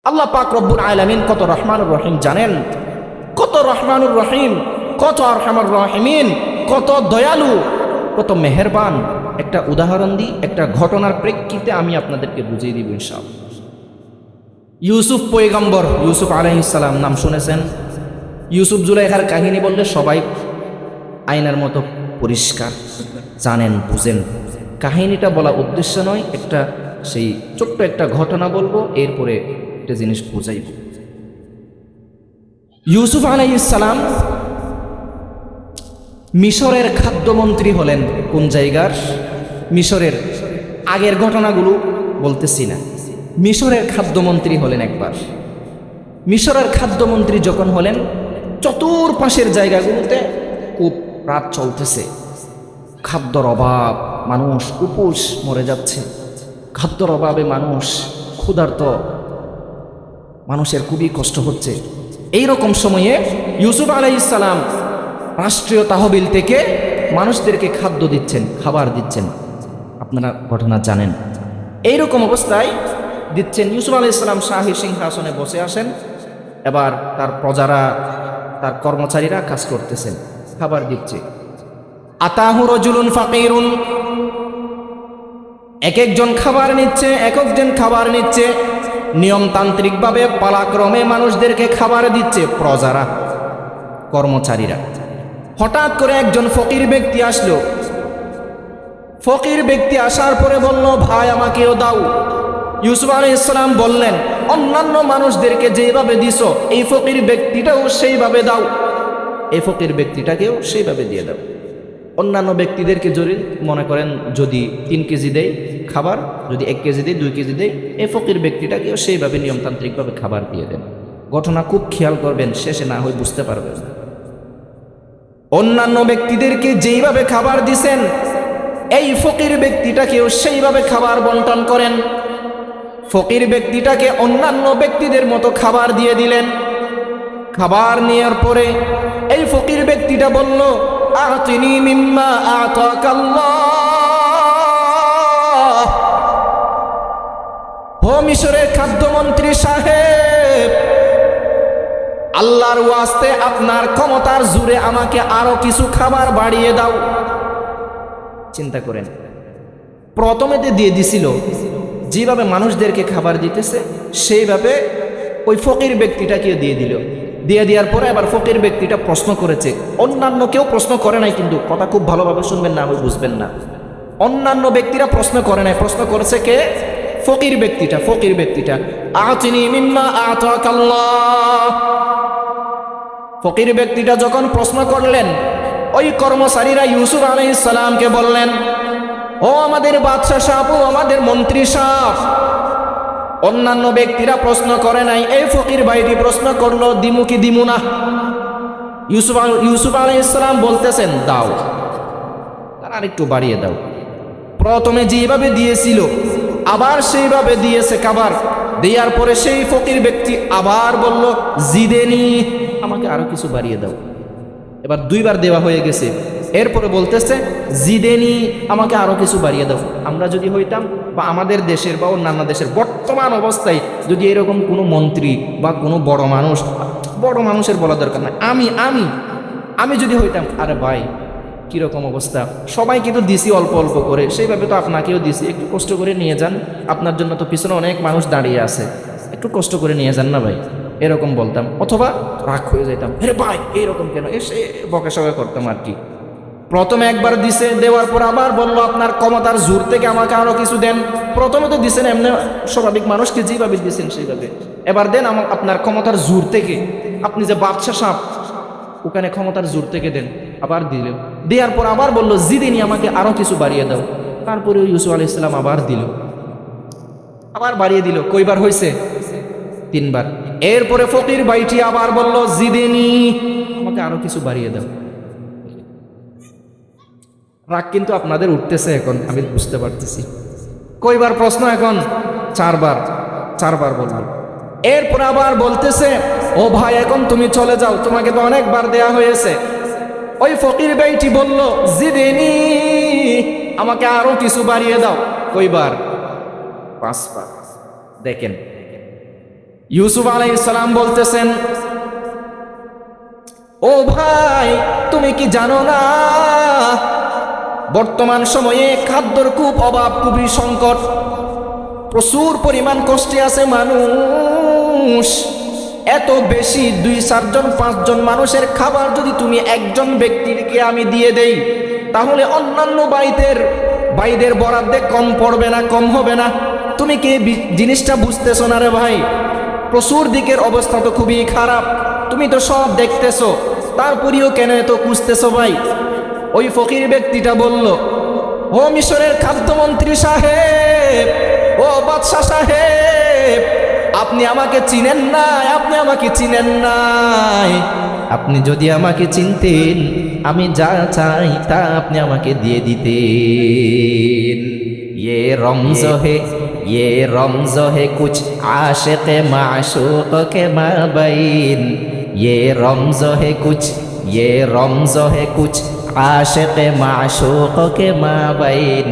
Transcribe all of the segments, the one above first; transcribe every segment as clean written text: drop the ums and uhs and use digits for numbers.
আল্লাহ পাক রব্বুল আলামিন কত রহমানুর রহিম জানেন, কত রহমানুর রহিম, কত আরহামুর রাহিমিন, কত দয়ালু, কত মেহেরবান। একটা উদাহরণ দিই, একটা ঘটনার প্রেক্ষিতে আমি আপনাদেরকে বুঝিয়ে দিব ইনশাআল্লাহ। ইউসুফ পয়গম্বর, ইউসুফ আলাইহিস সালাম নাম শুনেছেন? ইউসুফ জুলাইখার কাহিনী বললে সবাই আয়নার মতো পরিষ্কার জানেন, বুঝেন। কাহিনীটা বলা উদ্দেশ্য নয়, একটা সেই ছোট্ট একটা ঘটনা বলবো, এরপরে একটা জিনিস বুঝাইব। ইউসুফ আলাইহিস সালাম মিশরের খাদ্যমন্ত্রী হলেন। কোন জায়গার? মিশরের। আগের ঘটনাগুলো বলতেছি না, মিশরের খাদ্যমন্ত্রী হলেন একবার। মিশরের খাদ্যমন্ত্রী যখন হলেন, চতুর্পাশের জায়গাগুলোতে খুব রাত চলতেছে, খাদ্যর অভাব, মানুষ উপোস মরে যাচ্ছে, খাদ্যর অভাবে মানুষ ক্ষুধার্ত, মানুষের খুবই কষ্ট হচ্ছে। এই রকম সময়ে ইউসুফ আলাইহিস সালাম রাষ্ট্রীয় তহবিল থেকে মানুষদেরকে খাদ্য দিচ্ছেন, খাবার দিচ্ছেন। আপনারা ঘটনা জানেন। এইরকম অবস্থায় দিচ্ছেন। ইউসুফ আলাইহিস সালাম শাহী সিংহাসনে বসে আসেন। এবার তার প্রজারা, তার কর্মচারীরা কাজ করতেছেন, খাবার দিচ্ছে। আতাহু রাজুলুন ফাকিরুন, এক একজন খাবার নিচ্ছে, এক একজন খাবার নিচ্ছে। নিয়মতান্ত্রিকভাবে পালাক্রমে মানুষদেরকে খাবার দিচ্ছে প্রজারা, কর্মচারীরা। হঠাৎ করে একজন ফকির ব্যক্তি আসলো। ফকির ব্যক্তি আসার পরে বলল, ভাই আমাকেও দাও। ইউসুফ আলাইহিস সালাম বললেন, অন্যান্য মানুষদেরকে যেভাবে দিছো এই ফকির ব্যক্তিটাও সেইভাবে দাও, এই ফকির ব্যক্তিটাকেও সেইভাবে দিয়ে দাও। অন্যান্য ব্যক্তিদেরকে যদি মনে করেন যদি 3 কেজি দেয় খাবার, যদি 1 কেজি দেয়, 2 কেজি দেয়, এই ফকির ব্যক্তিটাকেও সেইভাবে নিয়মতান্ত্রিকভাবে খাবার দিয়ে দেন। ঘটনা খুব খেয়াল করবেন, শেষে না হয় বুঝতে পারবেন। অন্যান্য ব্যক্তিদেরকে যেইভাবে খাবার দিছেন, এই ফকির ব্যক্তিটাকেও সেইভাবে খাবার বন্টন করেন। ফকির ব্যক্তিটাকে অন্যান্য ব্যক্তিদের মতো খাবার দিয়ে দিলেন। খাবার নেওয়ার পরে এই ফকির ব্যক্তিটা বলল, আতিনি মিম্মা আতাকাল্লাহ। ও মিশরের খাদ্যমন্ত্রী সাহেব, আল্লাহর ওয়াস্তে আপনার ক্ষমতার জোরে আমাকে আরো কিছু খাবার বাড়িয়ে দাও। চিন্তা করেন, প্রথমে দিয়ে দিছিল, যেভাবে মানুষদেরকে খাবার দিতেছে সেইভাবে ওই ফকির ব্যক্তিটাকে দিয়ে দিল। দিয়ে দেওয়ার পরে আবার ফকির ব্যক্তিটা প্রশ্ন করেছে। অন্যান্য কেউ প্রশ্ন করে নাই, কিন্তু কথা খুব ভালোভাবে শুনবেন না, আমি বুঝবেন না। অন্যান্য ব্যক্তিরা প্রশ্ন করে নাই, প্রশ্ন করেছে কে? ফকির ব্যক্তিটা। ফকির ব্যক্তিটা আতিনি মিম্মা আতাকাল্লাহ। ফকির ব্যক্তিটা যখন প্রশ্ন করলেন, ওই কর্মচারীরা ইউসুফ আলাইহিস সালামকে বললেন, ও আমাদের বাদশা সাহেব, ও আমাদের মন্ত্রী সাহেব, অন্যান্য ব্যক্তিরা প্রশ্ন করে নাই, এই ফকির ভাইটি প্রশ্ন করলো, দিমু কি দিমু না? ইউসুফ আলাইহিস সালাম বলতেছেন, দাও, তার আরেকটু বাড়িয়ে দাও। প্রথমে যেভাবে দিয়েছিল আবার সেইভাবে দিয়েছে খাবার। দেওয়ার পরে সেই ফকির ব্যক্তি আবার বলল, জিদেনি, আমাকে আরো কিছু বাড়িয়ে দাও। এবার 2 বার দেওয়া হয়ে গেছে। এরপরে বলতেছে, জিদেনি, আমাকে আরো কিছু বাড়িয়ে দাও। আমরা যদি হইতাম, বা আমাদের দেশের বা অন্যান্য দেশের বর্তমান অবস্থায় যদি এরকম কোনো মন্ত্রী বা কোনো বড় মানুষ, বড় মানুষের বলা দরকার নাই, আমি যদি হইতাম, আরে ভাই কিরকম অবস্থা, সবাই কিন্তু দিছি অল্প অল্প করে, সেইভাবে তো আপনাকেও দিছি, একটু কষ্ট করে নিয়ে যান, আপনার জন্য তো পিছনে অনেক মানুষ দাঁড়িয়ে আছে, একটু কষ্ট করে নিয়ে যান না ভাই, এরকম বলতাম। অথবা রাগ হয়ে যেতাম, আরে ভাই এইরকম কেন, এসে বকাশকা করতাম আর কি। প্রথমে একবার দিছে, দেওয়ার পর আবার বলল, আপনার ক্ষমতার জোর থেকে আমাকে আরো কিছু দেন। প্রথমে তো দিছেন এমনি স্বাভাবিক মানুষকে যেভাবে দিচ্ছেন সেইভাবে, এবার দেন আপনার ক্ষমতার জোর থেকে, আপনি যে বাদশা সাহেব, ওখানে ক্ষমতার জোর থেকে দেন। আবার দিল, দেওয়ার পর আবার বলল, জিদিনি, আমাকে আরো কিছু বাড়িয়ে দাও। তারপরে ইউসুফ আলাইহিস সালাম আবার দিল, আবার বাড়িয়ে দিল। কয়বার হয়েছে? 3 বার। এরপরে ফকির ভাইটি আবার বলল, জিদিনি, আমাকে আরো কিছু বাড়িয়ে দাও। রাগ কিন্তু আপনাদের উঠতেছে এখন, আমি বুঝতে পারতেছি। কয়বার প্রশ্ন এখন? 4 বার। 4 বার বলল। এরপর আবার বলতেছে, ও ভাই এখন তুমি চলে যাও, তোমাকে তো অনেকবার দেয়া হয়েছে। ওই ফকির ভাইটি বলল, জিদেনি, আমাকে আরো কিছু বাড়িয়ে দাও। কয়বার? 5 বার। দেখেন, ইউসুফ আলাইহিস সালাম বলতেছেন, ও ভাই, তুমি কি জানো না বর্তমান সময়ে খাদ্যর খুব অভাব, খুবই সংকট, প্রচুর পরিমাণ কষ্টে আছে মানুষ। এত বেশি 2-4 জন 5 জন মানুষের খাবার যদি তুমি একজন ব্যক্তিকে আমি দিয়ে দেই, তাহলে অন্যান্য ভাইদের বরাদ্দে কম পড়বে না, কম হবে না। তুমি কি জিনিসটা বুঝতেছো না রে ভাই? প্রচুর দিকের অবস্থা তো খুবই খারাপ, তুমি তো সব দেখতেছো, তারপরেও কেন এত খুঁজতেছো ভাই? ওই ফকির ব্যক্তিটা বলল, ও মিশরের খাদ্যমন্ত্রী সাহেব, ও বাদশাহ সাহেব, আপনি আমাকে চিনেন নাই, আপনি আমাকে চিনেন নাই। আপনি যদি আমাকে চিনতেন, আমি যা চাই তা আপনি আমাকে দিয়ে দিতেন। ये रमज़ है कुछ आशिक़ माशूक़ के माबैन, ये रमज़ है कुछ आशिक़ माशूक़ के माबैन,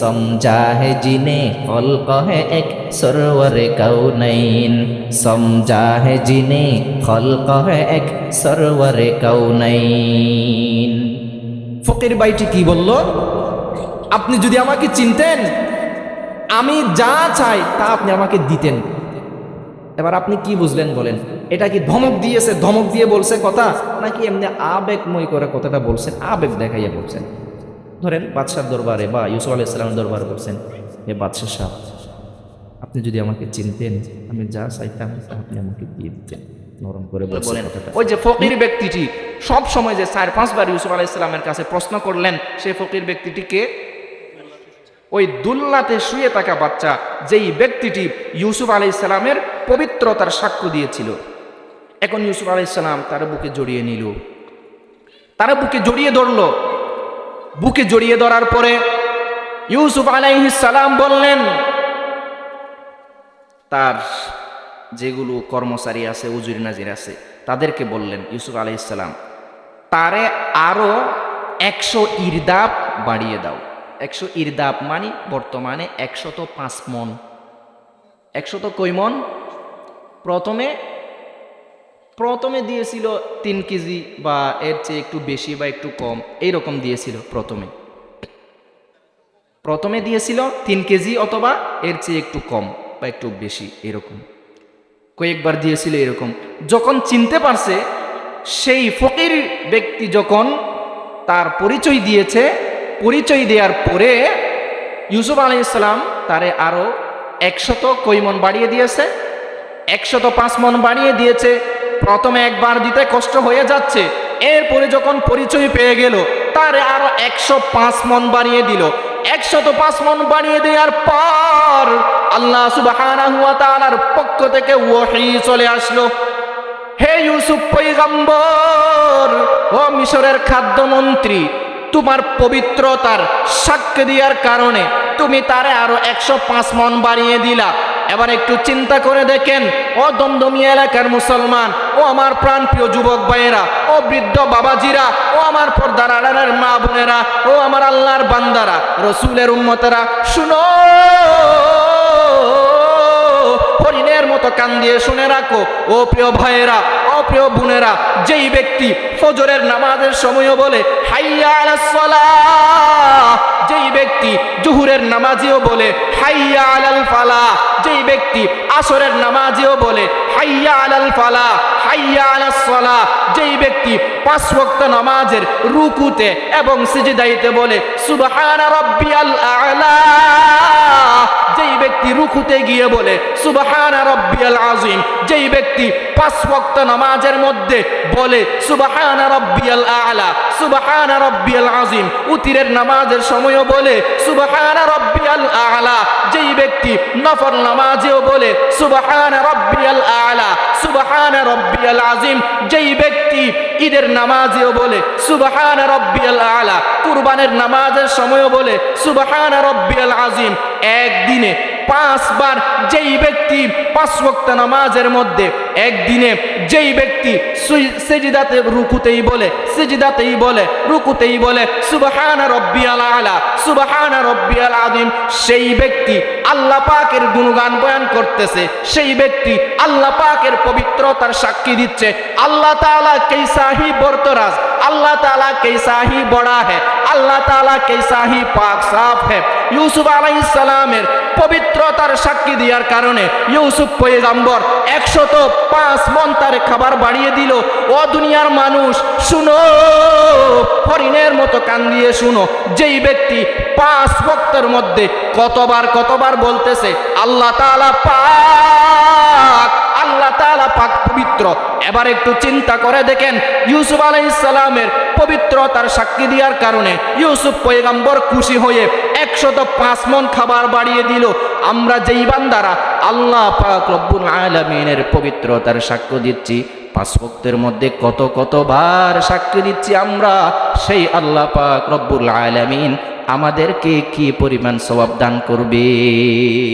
समझा है जिन्हें खल्क़ है एक सरवर कौनैन, समझा है जिन्हें खल्क़ है एक सरवर कौनैन। ফকির ভাইটি কি বলল? আপনি যদি আমাকে চিনতেন, আমি যা চাই তা আপনি আমাকে দিতেন। এবার আপনি কি বুঝলেন বলেন? এটা কি ধমক দিয়েছে, ধমক দিয়ে বলছে কথা, নাকি এমনি আবেগময় করে কথাটা বলছেন, আবেগ দেখাইয়া বলছেন? ধরেন বাদশার দরবারে বা ইউসুফ আলাইহিস সালামের দরবারে বলছেন, হে বাদশা সাহেব, আপনি যদি আমাকে চিনতেন, আমি যা চাইতাম তা আপনি আমাকে দিয়ে দিতেন। নরম করে বলেন। ওই যে ফকির ব্যক্তিটি সব সময় যে 4-5 বার ইউসুফ আলাইহিস সালামের কাছে প্রশ্ন করলেন, সেই ফকির ব্যক্তিটিকে ওই দুল্লাতে শুয়ে থাকা বাচ্চা, যেই ব্যক্তিটি ইউসুফ আলাইহিস সালামের পবিত্রতার সাক্ষ্য দিয়েছিল। এখন ইউসুফ আলাইহিস সালাম তার বুকে জড়িয়ে নিল, তার বুকে জড়িয়ে ধরল। বুকে জড়িয়ে ধরার পরে ইউসুফ আলাইহিস সালাম বললেন, তার যেগুলো কর্মচারী আছে, উজুর নাজির আছে, তাদেরকে বললেন ইউসুফ আলাইহিস সালাম, তারে আরো 100 ইরদাব বাড়িয়ে দাও। 100 ইরদাব মানে বর্তমানে 105 মন। 100 কয় মন? প্রথমে দিয়েছিল 3 কেজি বা এর চেয়ে একটু বেশি বা একটু কম, এইরকম দিয়েছিল। প্রথমে দিয়েছিল 3 কেজি অথবা এর চেয়ে একটু কম বা একটু বেশি, এরকম কয়েকবার দিয়েছিল এরকম। যখন চিনতে পারছে, সেই ফকির ব্যক্তি যখন তার পরিচয় দিয়েছে, পরিচয় দেওয়ার পরে ইউসুফ আলাইহিস সালাম তারে আরো 100 কয় মন বাড়িয়ে দিয়েছে, 105 মন বাড়িয়ে দিয়েছে। প্রথমে একবার দিতে কষ্ট হয়ে যাচ্ছে, এরপরে যখন পরিচয় পেয়ে গেল, তারে আরো 105 মন বাড়িয়ে দিল। 105 মন বাড়িয়ে দেওয়ার পর আল্লাহ সুবহানাহু ওয়া তাআলার পক্ষ থেকে ওহী চলে আসলো, হে ইউসুফ পয়গম্বর, ও মিশরের খাদ্যমন্ত্রী, তোমার পবিত্রতার সাক্ষ্য দেওয়ার কারণে তুমি তারে আরো 105 মন বাড়িয়ে দিলা। এবার একটু চিন্তা করে দেখেন, ও দমদমিয়া এলাকার মুসলমান, ও আমার প্রাণপ্রিয় যুবক ভাইয়েরা, ও বৃদ্ধ বাবাজিরা, ও আমার পর্দার আড়ালের মা বোনেরা, ও আমার আল্লাহর বান্দারা, রসুলের উম্মতেরা, শুনো, হরিণের মতো কান দিয়ে শুনে রাখো। ও প্রিয় ভাইয়েরা, ও প্রিয় বোনেরা, যেই ব্যক্তি ফজরের নামাজের সময়ও বলে হাইয়া আলাস সালাহ, যেই ব্যক্তি জোহরের নামাজেও বলে হাইয়া আলাল ফালাহ, যেই ব্যক্তি আসরের নামাজেও বলে হাইয়া আলাল ফালাহ, হাইয়া আলাস সালাহ, যেই ব্যক্তি 5 ওয়াক্ত নামাজের রুকুতে এবং সিজদাইতে বলে সুবহানা রাব্বিয়াল আ'লা, যেই ব্যক্তি রুকুতে গিয়ে বলে সুবহানা রাব্বিয়াল আযীম, যেই ব্যক্তি 5 ওয়াক্ত নামাজের মধ্যে বলে সুবহানা রাব্বিয়াল আ'লা, সুবহানা রাব্বিয়াল আযীম, উতিরের নামাজের সময়ও বলে সুবহানা রাব্বিয়াল আ'লা, যেই ব্যক্তি নফল নামাজেও বলে সুবহানা রাব্বিয়াল আ'লা, সুবহানা রাব্বিয়াল আযীম, যেই ব্যক্তি ঈদের নামাজেও বলে সুবহানা রাব্বিয়াল আ'লা, কুরবানের নামাজের সময়ও বলে সুবহানা রাব্বিয়াল আযীম, একদিনে 5 বার যেই ব্যক্তি 5 ওয়াক্ত নামাজের মধ্যে একদিনে যেই ব্যক্তি সিজদাতে রুকুতেই বলে, সিজদাতেই বলে, রুকুতেই বলে সুবহানা রাব্বিয়াল আলা, সুবহানা রাব্বিয়াল আযীম, সেই ব্যক্তি আল্লাহ পাকের গুণগান বয়ান করতেছে, সেই ব্যক্তি আল্লাহ পাকের পবিত্রতার সাক্ষী দিচ্ছে। আল্লাহ তাআলা कैसा ही बरतराज, अल्लाह ताला कैसा ही बड़ा है, अल्लाह ताला कैसा ही पाक साफ है। ইউসুফ আলাইহিস সালামের পবিত্রতার সাক্ষী দেওয়ার কারণে ইউসুফ পয়গম্বর 105 মণ তার খাবার বাড়িয়ে দিল। ও দুনিয়ার মানুষ শুনো, হরিণের মতো কান দিয়ে শুনো, যেই ব্যক্তি 5 ওয়াক্তের মধ্যে কতবার বলতেছে আল্লাহ তাআলা পাক, আল্লাহ তাআলা পাক পবিত্র। এবার একটু চিন্তা করে দেখেন, ইউসুফ আলাইহিস সালামের পবিত্রতার সাক্ষী দেওয়ার কারণে ইউসুফ পয়গম্বর খুশি হয়ে 105 মণ খাবার বাড়িয়ে দিল। আমরা যেই বান্দারা আল্লাহ পাক রব্বুল আলামিনের পবিত্রতার সাক্ষ্য দিচ্ছি, 5 ওয়াক্তের মধ্যে কতবার সাক্ষী দিচ্ছি আমরা, সেই আল্লাহ পাক রব্বুল আলামিন আমাদেরকে কি পরিমাণ সওয়াব দান করবেন।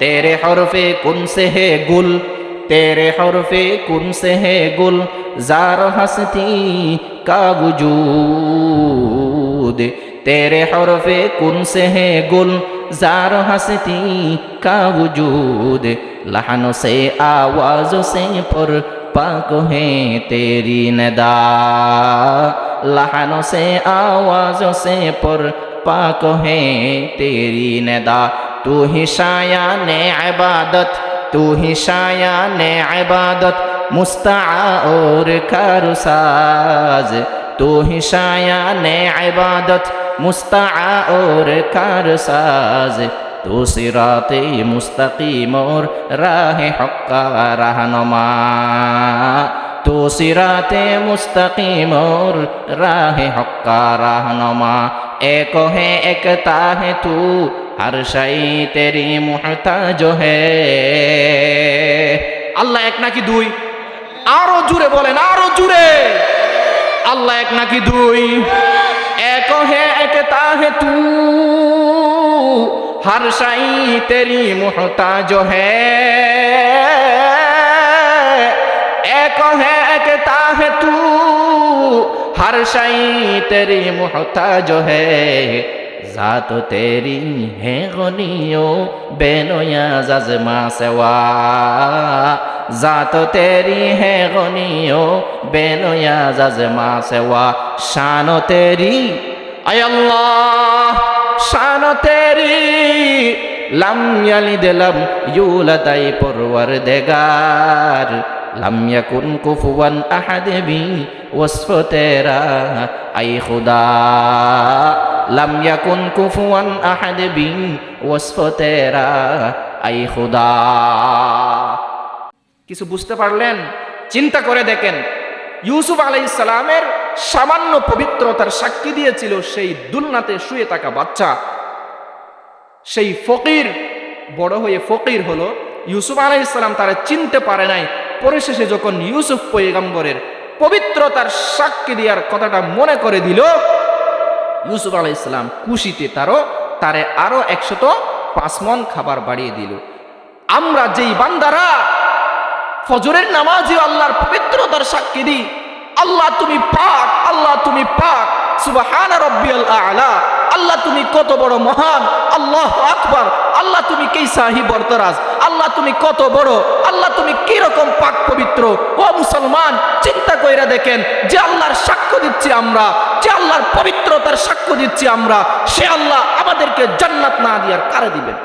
तेरे हरफे कुन से है गुल, तेरे हरफे कुन से है गुल, जार हस्ती का वजूद, तेरे हरफे कुन से है गुल, जार हस्ती का वजूद, लहनों से आवाज़ों से पर पाक है तेरी नदा, लहनों से आवाज़ों से पर पाक है तेरी नदा, तू ही शायाने इबादत, तू ही शायाने इबादत, मुस्ताआ और कारसाज, तू ही शायाने इबादत, मुस्ताआ और कारसाज, तू सिराते मुस्तकीम और राह हक़ का रहनुमा, तू सिराते मुस्तकीम और राह हक़ का रहनुमा, एक है एकता है तू, हर शई तेरी मुहताज है। আল্লাহ এক নাকি দুই? আরো জুড়ে বলেন, আরো জুড়ে। আল্লাহ এক নাকি দুই? এক হে একতা হে তু, हर शई तेरी मुहताज है, एक है एकता है तू, हर शई तेरी मुहताज है, ज़ात तेरी है गनियो बेनोया ज़ज़मा सेवा, ज़ात तेरी है गनियो बेनोया ज़ज़मा सेवा, शानो तेरी ऐ अल्लाह, शानो तेरी लम यलिद लम यूलद ऐ परवरदिगार, लम यकुन कुफुवन अहद भी वस्फ तेरा ऐ खुदा, लम यकुन कुफुवन अहद भी वस्फ तेरा ऐ खुदा। কিছু বুঝতে পারলেন? চিন্তা করে দেখেন, ইউসুফ আলাইহিস সালামের সামান্য পবিত্রতার সাক্ষী দিয়েছিল সেই দুলনাতে শুয়ে থাকা বাচ্চা, সেই ফকির বড় হয়ে ফকির হলো। ইউসুফ আলাইহিস সালাম তারা চিনতে পারে নাই। পরিশেষে যখন ইউসুফ পয়গম্বরের পবিত্রতার সাক্ষী দেওয়ার কথাটা মনে করে দিল, ইউসুফ আলাইহিস সালাম খুশিতে তারে আরো 105 মণ খাবার বাড়িয়ে দিল। আমরা যেই বান্দারা ফজরের নামাজে আল্লাহর পবিত্রতার সাক্ষী দিই, আল্লাহ তুমি পাক, আল্লাহ তুমি পাক, সুবহানা রাব্বিয়াল আ'লা, আল্লাহ তুমি কত বড় মহান, আল্লাহু আকবার, আল্লাহ তুমি कैसा ही बरतराज, আল্লাহ তুমি কত বড়, আল্লাহ তুমি কি রকম পাক পবিত্র। ও মুসলমান, চিন্তা কইরা দেখেন, যে আল্লাহর সাক্ষ্য দিচ্ছি আমরা, যে আল্লাহর পবিত্রতার সাক্ষ্য দিচ্ছি আমরা, সে আল্লাহ আমাদেরকে জান্নাত না দিয়ার কারে দিবেন?